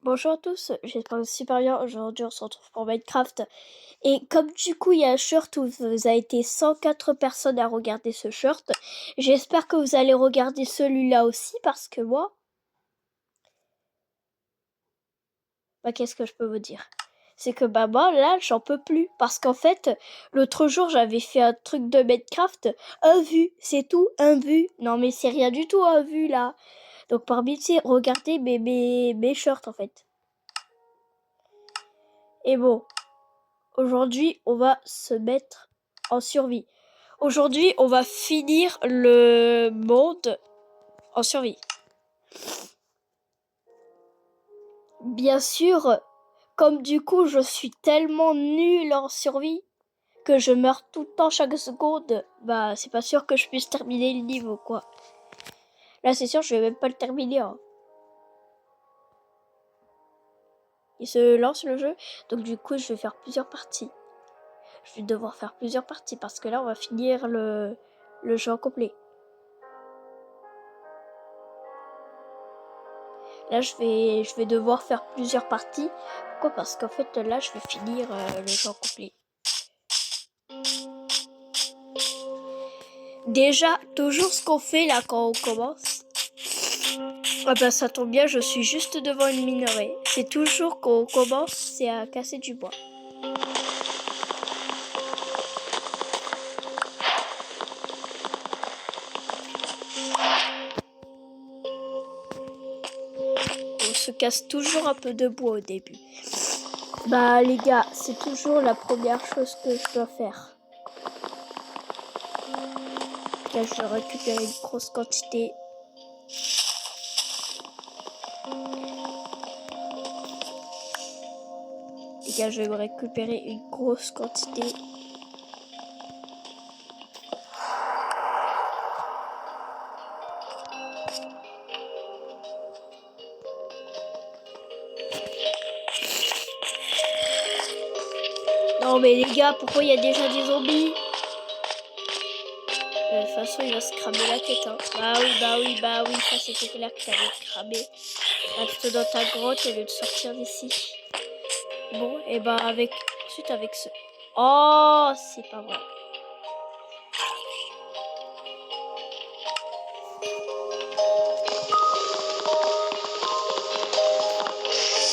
Bonjour à tous, j'espère que super bien. Aujourd'hui, on se retrouve pour Minecraft. Et comme du coup, il y a un shirt où vous avez été 104 personnes à regarder ce shirt, j'espère que vous allez regarder celui-là aussi parce que moi, qu'est-ce que je peux vous dire? C'est que moi, là, j'en peux plus. Parce qu'en fait, l'autre jour, j'avais fait un truc de Minecraft, un vu, c'est tout, un vu. Non, mais c'est rien du tout, un vu, là. Donc, par pitié, regardez mes shirts, en fait. Et bon. Aujourd'hui, on va se mettre en survie. Aujourd'hui, on va finir le monde en survie. Bien sûr, comme du coup, je suis tellement nulle en survie que je meurs tout le temps chaque seconde, c'est pas sûr que je puisse terminer le niveau, quoi. Là, c'est sûr, je vais même pas le terminer, hein. Il se lance le jeu, donc du coup, je vais faire plusieurs parties. Je vais devoir faire plusieurs parties parce que là, on va finir le jeu en complet. Là, je vais devoir faire plusieurs parties. Pourquoi? Parce qu'en fait, là, je vais finir le jeu en complet. Déjà, toujours ce qu'on fait là quand on commence. Ça tombe bien, je suis juste devant une minerai. C'est toujours quand on commence, c'est à casser du bois. On se casse toujours un peu de bois au début. Les gars, c'est toujours la première chose que je dois faire. Là, je vais récupérer une grosse quantité. Les gars, je vais récupérer une grosse quantité. Non mais les gars, pourquoi il y a déjà des zombies? De toute façon, il va se cramer la tête, hein. Bah oui, ça c'était clair que t'allais te cramer. Reste dans ta grotte et lieu de sortir d'ici. Bon, et ensuite avec ce... Oh, c'est pas vrai.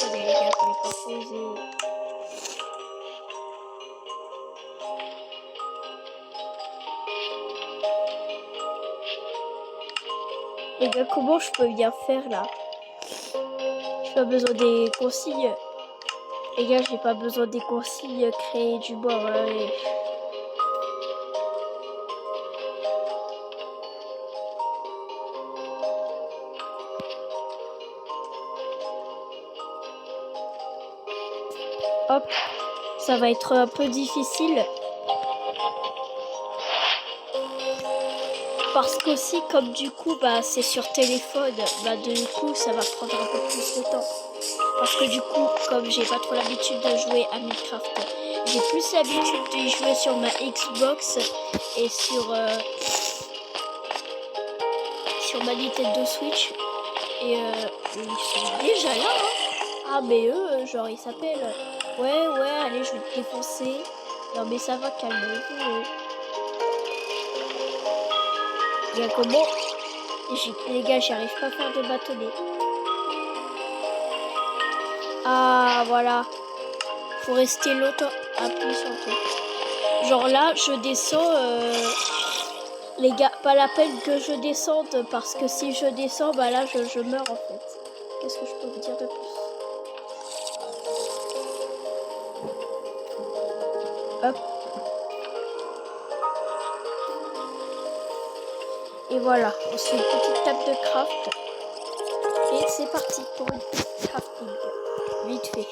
Attendez les gars, je vais pas poser. Les gars, comment je peux bien faire là? J'ai pas besoin des consignes. Les gars, j'ai pas besoin des consignes, créer du bois, voilà. Hop, ça va être un peu difficile. Parce qu'aussi, comme du coup, c'est sur téléphone, du coup, ça va prendre un peu plus de temps. Parce que du coup, comme j'ai pas trop l'habitude de jouer à Minecraft, j'ai plus l'habitude de jouer sur ma Xbox et sur ma Nintendo Switch. Et ils sont déjà là, hein. Ah, mais eux, genre, ils s'appellent. Ouais, allez, je vais te défoncer. Non, mais ça va, calmez-vous. Et comment? Les gars, j'arrive pas à faire de bâtonnet. Ah, voilà. Faut rester longtemps appuyé sur le truc. Genre là, je descends. Les gars, pas la peine que je descende parce que si je descends, là, je meurs en fait. Qu'est-ce que je peux vous dire de plus? Hop. Et voilà, on se fait une petite table de craft. Et c'est parti pour une petite crafting. Vite fait.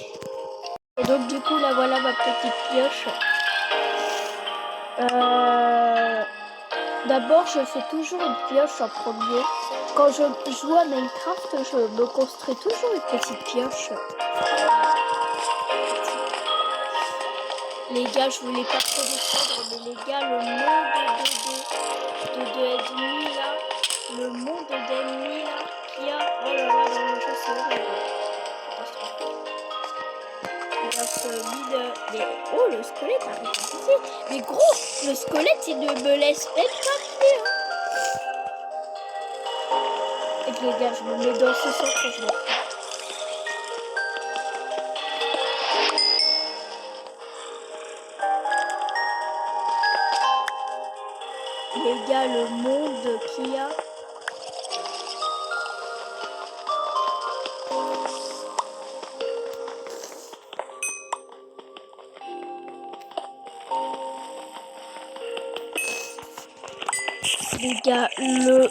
Et donc du coup, là voilà ma petite pioche. D'abord, je fais toujours une pioche en premier. Quand je joue à Minecraft, je me construis toujours une petite pioche. Les gars, je voulais pas trop descendre, mais les gars, le monde d'ennemis là, le monde d'ennemis là qu'il y a, oh là là, dans le jeu, c'est horrible. On se mine. Mais oh, le squelette, arrête de pousser. Mais gros, le squelette, il ne me laisse même pas miner. Hein. Et puis les gars, je me mets dans ce centre et je m'en fous. Les gars, le monde qu'il y a. Les gars, le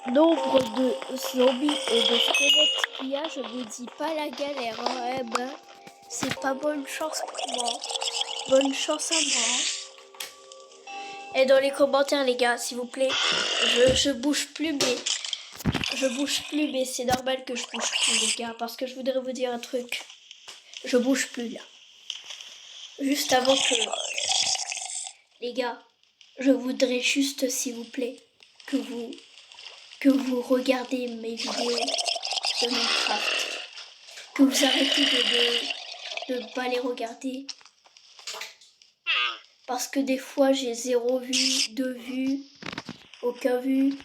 nombre de zombies et de squelettes qu'il y a, je vous dis pas la galère. Hein. Eh ben, c'est pas bonne chance pour moi. Bonne chance à moi. Et dans les commentaires, les gars, s'il vous plaît, je bouge plus, mais c'est normal que je bouge plus, les gars, parce que je voudrais vous dire un truc. Je bouge plus là. Juste avant que, les gars, je voudrais juste, s'il vous plaît, que vous regardez mes vidéos de Minecraft, que vous arrêtez de ne pas les regarder. Parce que des fois, j'ai 0 vue, 2 vues, aucun vue.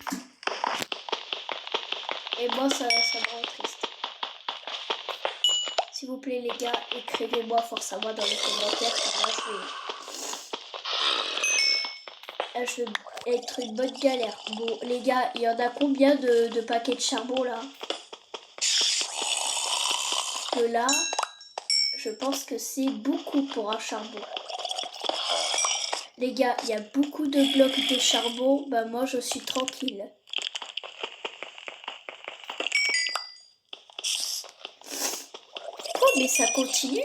Et moi, ça me rend triste. S'il vous plaît, les gars, écrivez-moi force à moi dans les commentaires. Car là, je vais être une bonne galère. Bon, les gars, il y en a combien de paquets de charbon, là? Parce que là, je pense que c'est beaucoup pour un charbon. Les gars, il y a beaucoup de blocs de charbon. Bah moi, je suis tranquille. Oh, mais ça continue.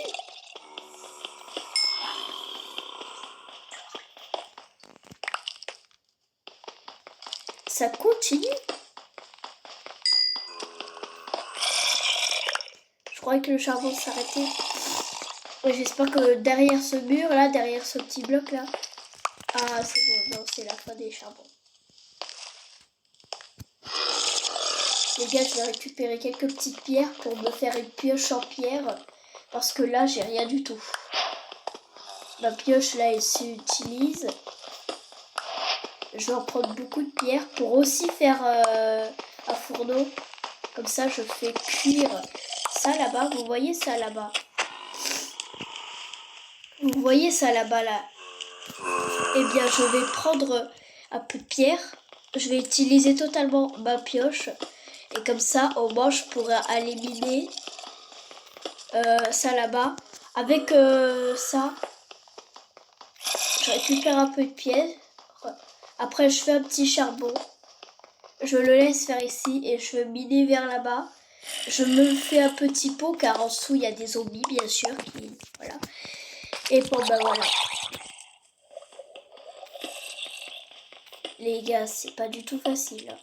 Ça continue. Je croyais que le charbon s'arrêtait. Ouais, j'espère que derrière ce mur, là, derrière ce petit bloc, là... Ah, c'est bon. Non, c'est la fin des charbons. Les gars, je vais récupérer quelques petites pierres pour me faire une pioche en pierre. Parce que là, j'ai rien du tout. Ma pioche, là, elle s'utilise. Je vais en prendre beaucoup de pierres pour aussi faire un fourneau. Comme ça, je fais cuire ça là-bas. Vous voyez ça là-bas? Vous voyez ça là-bas, là? Eh bien, je vais prendre un peu de pierre. Je vais utiliser totalement ma pioche. Et comme ça, au moins, je pourrai aller miner ça là-bas. Avec ça, je récupère un peu de pierre. Après, je fais un petit charbon. Je le laisse faire ici et je vais miner vers là-bas. Je me fais un petit pot car en dessous, il y a des zombies, bien sûr. Voilà. Et bon, ben voilà. Les gars, c'est pas du tout facile. Hein.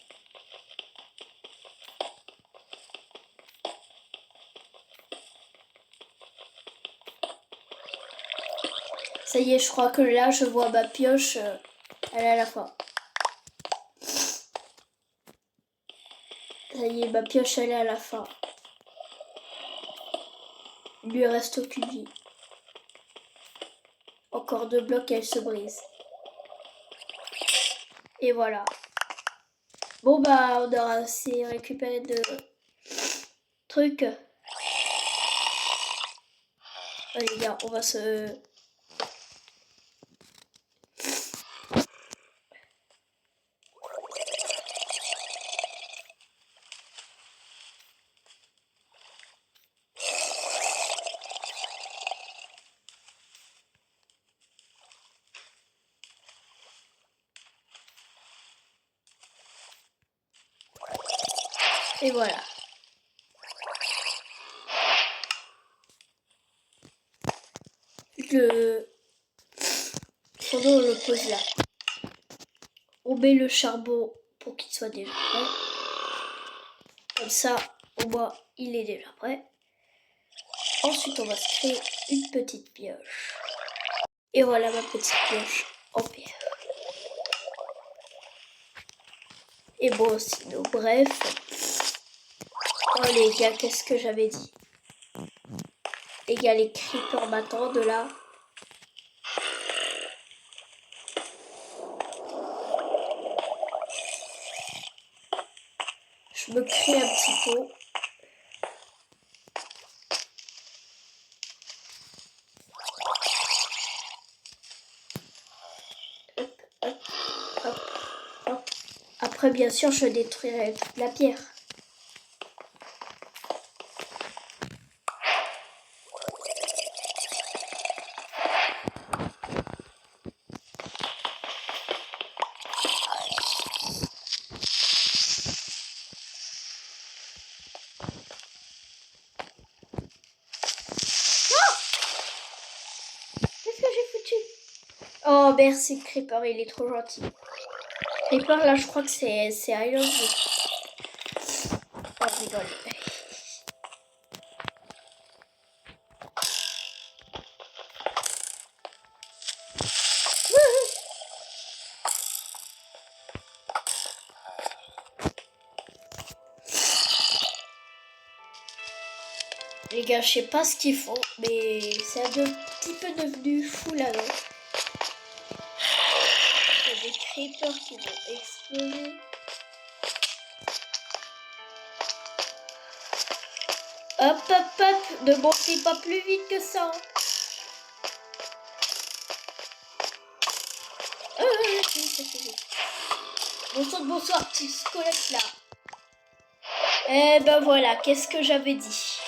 Ça y est, je crois que là, je vois ma pioche. Elle est à la fin. Ça y est, ma pioche, elle est à la fin. Il lui reste aucune vie. Encore 2 blocs et elle se brise. Et voilà. Bon, bah, on aura assez récupéré de trucs. Allez, les gars, on va se... Et voilà. Le fourneau, on le pose là. On met le charbon pour qu'il soit déjà prêt. Comme ça, au moins, il est déjà prêt. Ensuite, on va se créer une petite pioche. Et voilà ma petite pioche en pierre. Et bon, sinon, bref. Oh les gars, qu'est-ce que j'avais dit? Les gars, les creepers m'attendent là. Je me crée un petit pot. Hop. Après, bien sûr, je détruirai toute la pierre. Oh, merci Creeper, il est trop gentil. Creeper, là, je crois que c'est I love you. Oh, je rigole. Les gars, je sais pas ce qu'ils font, mais c'est un petit peu devenu fou là-dedans. Il y a des creepers qui vont exploser. Hop, hop, hop, ne montez pas plus vite que ça. Bonsoir, petit squelette là. Eh ben voilà, qu'est-ce que j'avais dit?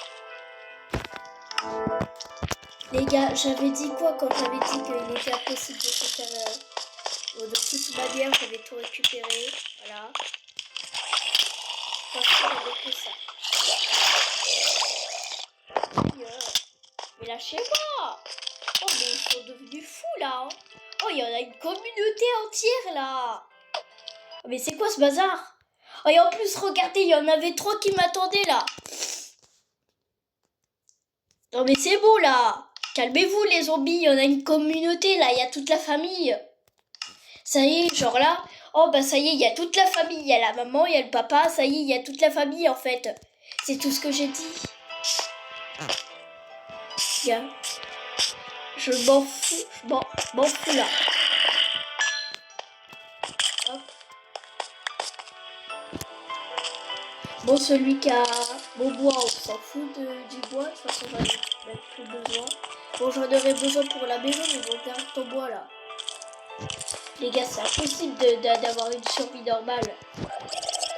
Les gars, j'avais dit quoi quand j'avais dit qu'il était impossible de se faire... de toute manière, j'avais tout récupéré. Voilà. Parce que j'avais que ça. Mais lâchez-moi! Oh, mais ils sont devenus fous là! Hein. Oh, il y en a une communauté entière là! Oh, mais c'est quoi ce bazar? Oh, et en plus, regardez, il y en avait 3 qui m'attendaient là! Non, mais c'est beau là! Calmez-vous les zombies, il y en a une communauté là, il y a toute la famille! Ça y est, genre là, oh bah ça y est, il y a toute la famille, il y a la maman, il y a le papa, ça y est, il y a toute la famille en fait. C'est tout ce que j'ai dit. Bien. Je m'en fous, m'en fous là. Hop. Bon, celui qui a mon bois, on s'en fout du bois, de toute façon j'en ai plus besoin. Bon, j'en aurais besoin pour la maison, mais bon, garde ton bois là. Les gars, c'est impossible d'avoir une survie normale.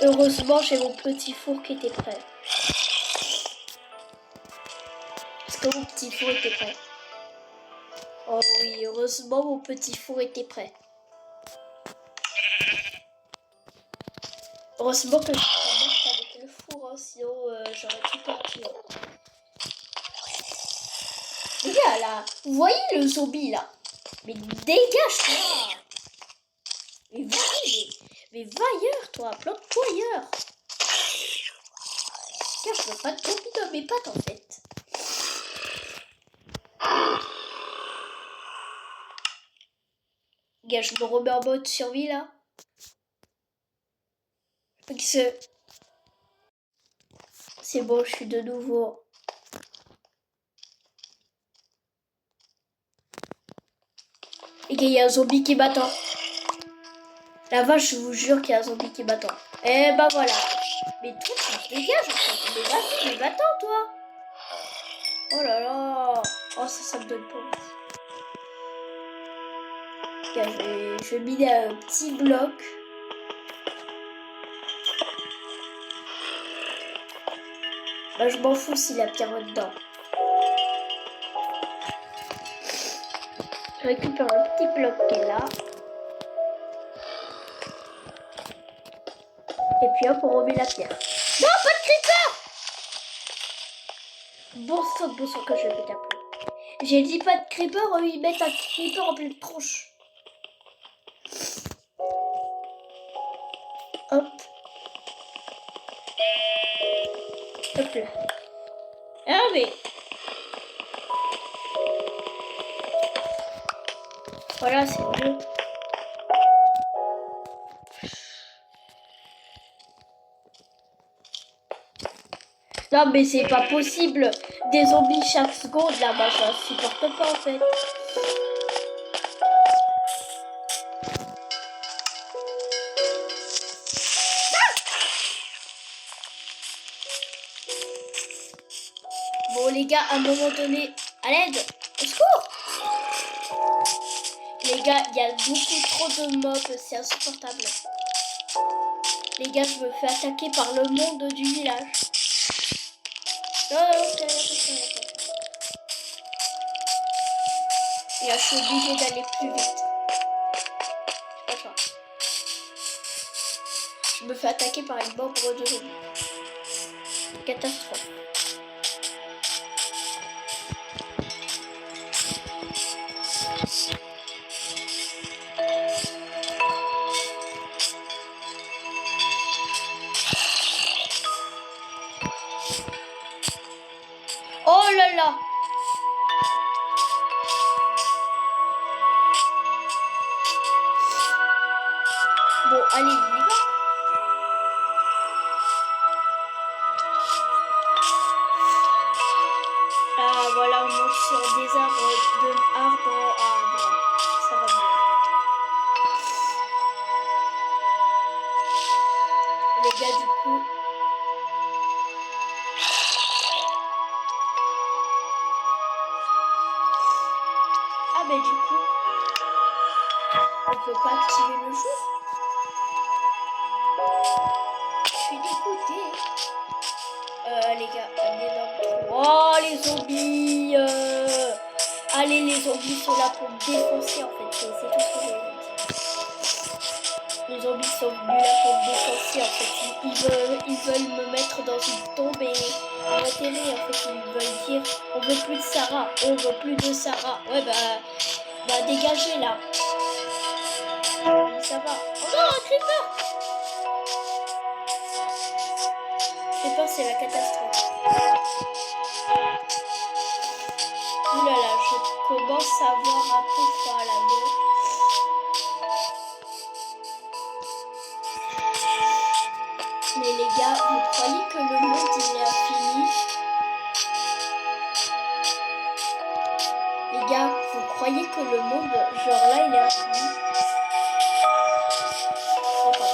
Heureusement, j'ai mon petit four qui était prêt. Est-ce que mon petit four était prêt? Oh oui, heureusement, mon petit four était prêt. Heureusement que je marche avec le four, hein, sinon j'aurais tout perdu. Les gars, là, vous voyez le zombie, là? Mais dégage-toi! Mais va ailleurs, toi, plante-toi ailleurs! Tiens, je veux pas de zombies dans mes pattes, en fait. Les gars, je me remets en mode survie, là. C'est bon, je suis de nouveau. Les gars, il y a un zombie qui m'attend. La vache, je vous jure qu'il y a un zombie qui m'attend. Eh ben voilà. Mais toi, tu dégages en fait. Mais va-t'en, toi. Oh là là. Oh, ça me donne pas envie. Okay, je vais miner un petit bloc. Bah, je m'en fous s'il y a pierre dedans. Je récupère le petit bloc qui est là. Et puis hop, on remet la pierre. Non, pas de creeper! Bon sang que je vais péter un peu. J'ai dit pas de creeper, ils mettent un creeper en pleine tronche. Hop. Hop là. Ah mais... Voilà, c'est mieux. Non, mais c'est pas possible. Des zombies chaque seconde, là-bas, ça supporte pas, en fait. Bon, les gars, à un moment donné, à l'aide, au secours! Les gars, il y a beaucoup trop de mobs, c'est insupportable. Les gars, je me fais attaquer par le monde du village. Non, c'est rien. Et là, je suis obligée d'aller plus vite. Pas ça. Je me fais attaquer par une bombe de zombies. Catastrophe. Oh là là! Bon, allez, on y va. Ah, voilà, on monte sur des arbres, de arbre à arbre. Ça va mieux. Les gars, du coup... Ah, ben du coup, on peut pas activer le jeu. Je suis dégoûtée. Les gars, un énorme trou. Oh, les zombies. Allez, les zombies sont là pour me défoncer, en fait. C'est tout ce que j'ai dit. Les zombies sont venus là pour me défoncer, en fait. Ils veulent me mettre dans une tombe et m'enterrer, en fait. Ils veulent dire, on veut plus de Sarah. On veut plus de Sarah. Ouais, bah dégagez, là. Ça va. Oh non, un creeper. Creeper, c'est la catastrophe. Ouh là là, je commence à avoir un peu froid là, non? Mais les gars, vous croyez que le monde il est infini? Les gars, vous croyez que le monde, genre là, il est infini? Je crois pas.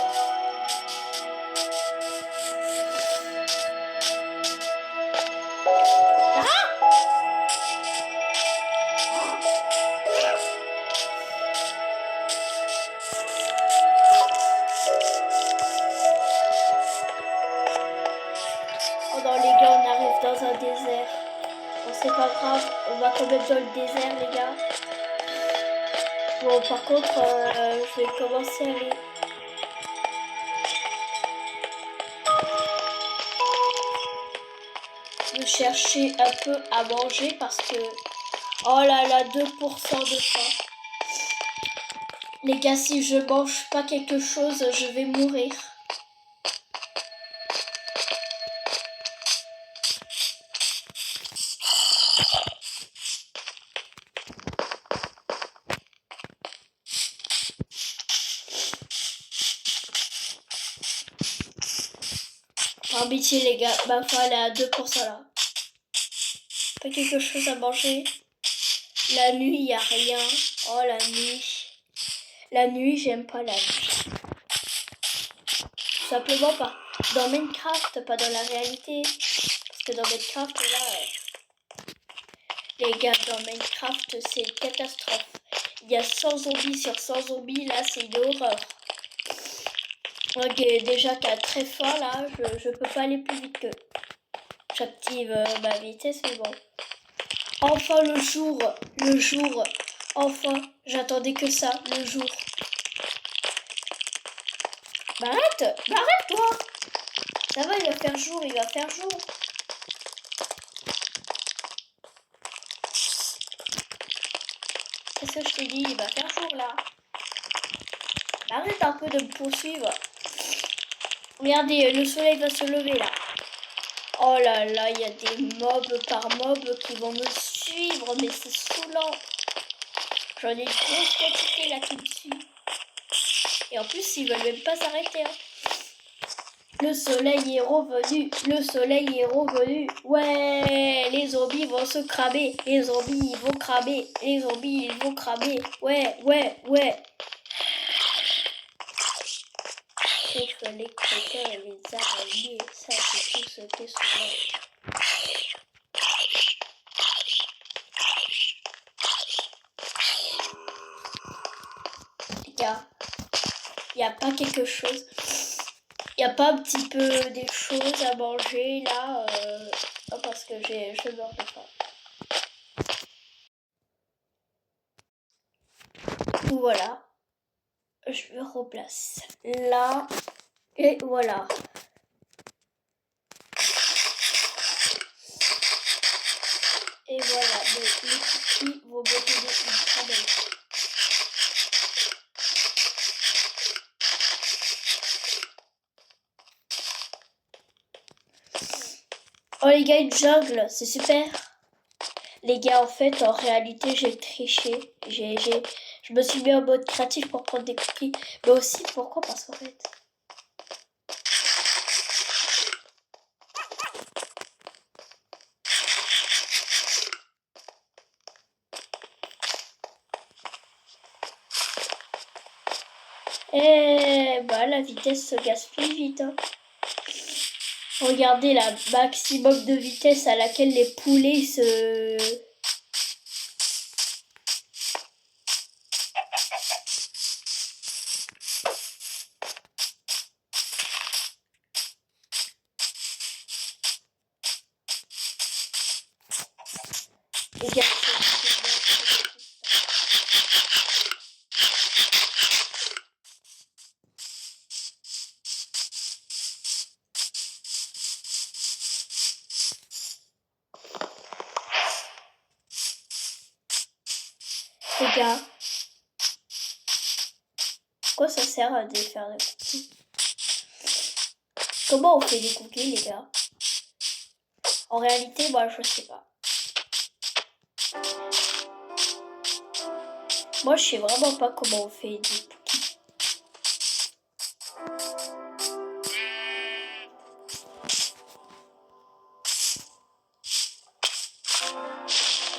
Oh non, les gars, on arrive dans un désert. Bon, c'est pas grave, on va quand même dans le désert, les gars. Bon, par contre, je vais commencer à aller. Me chercher un peu à manger parce que... Oh là là, 2% de faim. Les gars, si je mange pas quelque chose, je vais mourir. Par pitié, les gars, ma faim elle est à 2% là. Pas quelque chose à manger. La nuit, y a rien. Oh, la nuit. La nuit, j'aime pas la nuit. Tout simplement pas. Dans Minecraft, pas dans la réalité. Parce que dans Minecraft, là... Les gars, dans Minecraft, c'est une catastrophe. Il y a 100 zombies sur 100 zombies, là, c'est une horreur. Ok, déjà qu'à très fort, là, je peux pas aller plus vite que... J'active ma vitesse, mais bon. Enfin le jour, enfin, j'attendais que ça, le jour. Bah arrête toi. Ça va, il va faire jour. Qu'est-ce que je t'ai dit, il va faire jour là. Arrête un peu de me poursuivre. Regardez, le soleil va se lever là. Oh là là, il y a des mobs par mobs qui vont me suivre, mais c'est saoulant. J'en ai une grosse quantité là qui me suit. Et en plus, ils veulent même pas s'arrêter. Hein. Le soleil est revenu, le soleil est revenu. Ouais, les zombies vont se cramer, les zombies vont cramer, les zombies vont cramer. Ouais, ouais, ouais. Les croqueurs et les araignées, ça c'est tout ce qu'est sauvage. Les gars, il n'y a pas quelque chose. Il n'y a pas un petit peu des choses à manger là parce que je meurs de faim. Voilà. Je me replace là. Et voilà. Et voilà. Les cookies vont me donner une très belle chose. Oh les gars, une jungle, c'est super. Les gars, en fait, en réalité, j'ai triché. Je me suis mis en mode créatif pour prendre des cookies. Mais aussi, pourquoi? Parce qu'en fait... Eh bah, la vitesse se gaspille vite. Hein. Regardez la maximum de vitesse à laquelle les poulets se... Les gars, pourquoi ça sert de faire des cookies? Comment on fait des cookies, les gars? En réalité, moi, je sais pas. Moi, je sais vraiment pas comment on fait des cookies.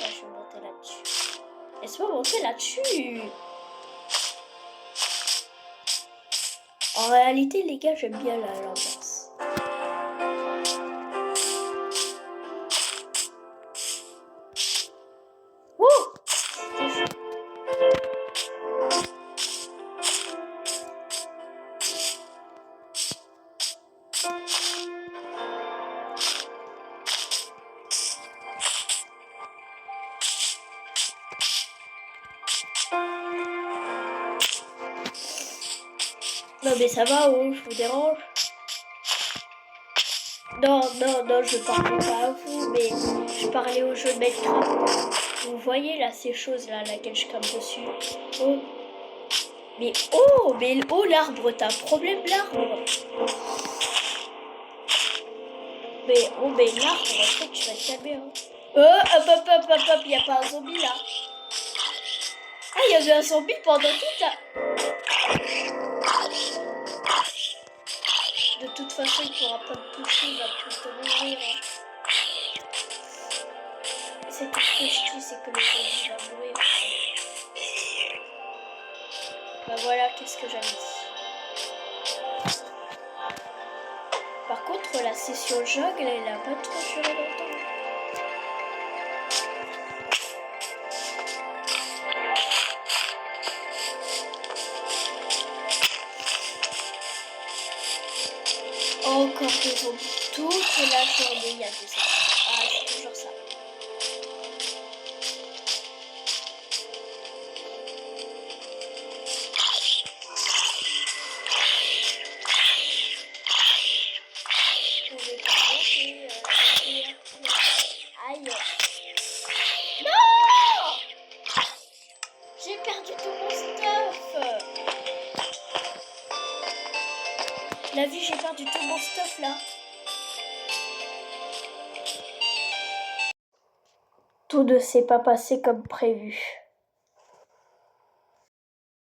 Là, je vais monter là-dessus. Laisse-moi monter là-dessus. En réalité, les gars, j'aime bien l'ambiance. Wouh! Non mais ça va, oh, je vous dérange? Non, je parlais pas à vous, mais je parlais au jeu de Minecraft. Vous voyez là ces choses là, laquelle je campe dessus. Oh. Mais oh l'arbre, t'as un problème l'arbre. Mais l'arbre, en fait, tu vas te calmer. Hein. Hop, y a pas un zombie là. Ah, il y avait un zombie pendant toute la... De toute façon, il pourra pas te toucher, il va plus te mourir. Hein. C'est tout ce que je dis, c'est que le zombie va mourir. Bah voilà, qu'est-ce que j'avais dit. Par contre, la session jungle, elle a pas trop duré longtemps. Encore des zombies toute la journée, il y a des zombies. Ah, c'est toujours ça. Aïe. Non! J'ai perdu tout mon stuff. La vie, j'ai perdu tout mon stuff là. Tout ne s'est pas passé comme prévu.